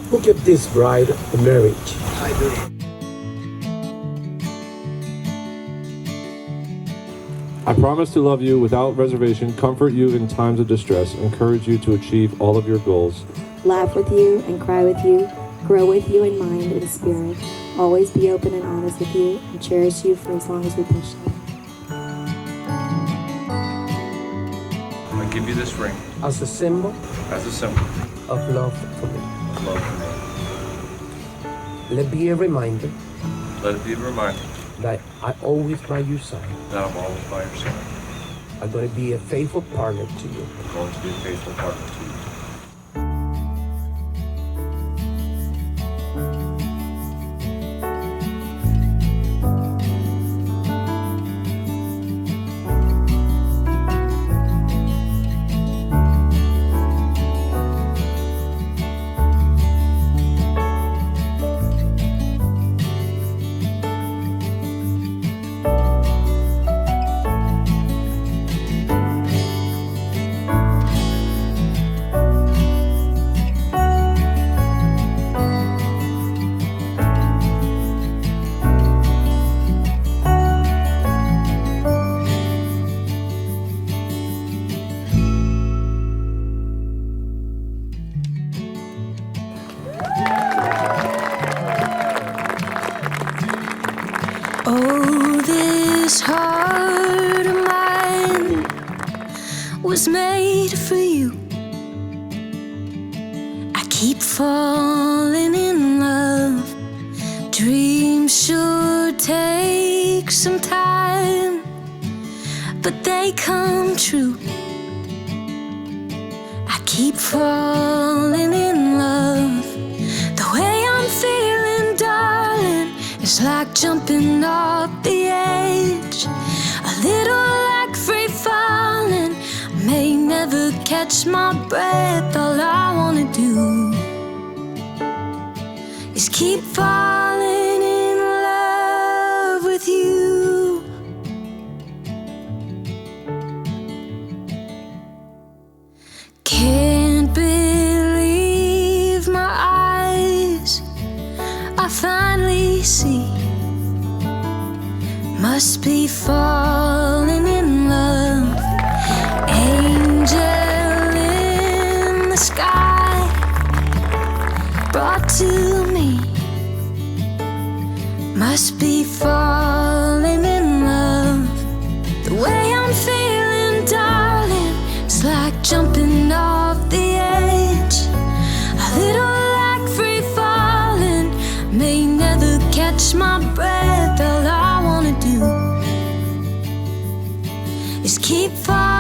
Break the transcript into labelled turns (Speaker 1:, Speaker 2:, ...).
Speaker 1: Who gave this bride a marriage?
Speaker 2: I do.
Speaker 3: I promise to love you without reservation, comfort you in times of distress, encourage you to achieve all of your goals,
Speaker 4: laugh with you and cry with you, grow with you in mind and spirit, always be open and honest with you, and cherish you for as long as we can share.
Speaker 5: I give you this ring
Speaker 1: As a symbol
Speaker 5: as a symbol
Speaker 1: of love for me.
Speaker 5: of love for me.
Speaker 1: Let be a reminder
Speaker 5: Let it be a reminder
Speaker 1: that I always by your side.
Speaker 5: that I'm always by your side.
Speaker 1: I'm going to be a faithful partner to you.
Speaker 5: I'm going to be a faithful partner to you.
Speaker 6: Oh, this heart of mine was made for you. I keep falling in love. Dreams should take some time, but they come true. I keep falling in love. The way I'm feeling, darling, it's like jumping off the edge, a little like free falling. I may never catch my breath. All I wanna do is keep falling in love with you. Can't believe my eyes, I finally see. Must be falling in love. Angel in the sky brought to me. Must be falling in love. The way I'm feeling, darling, it's like jumping off the edge, a little like free falling. May never catch my breath. All I wanna do is keep falling.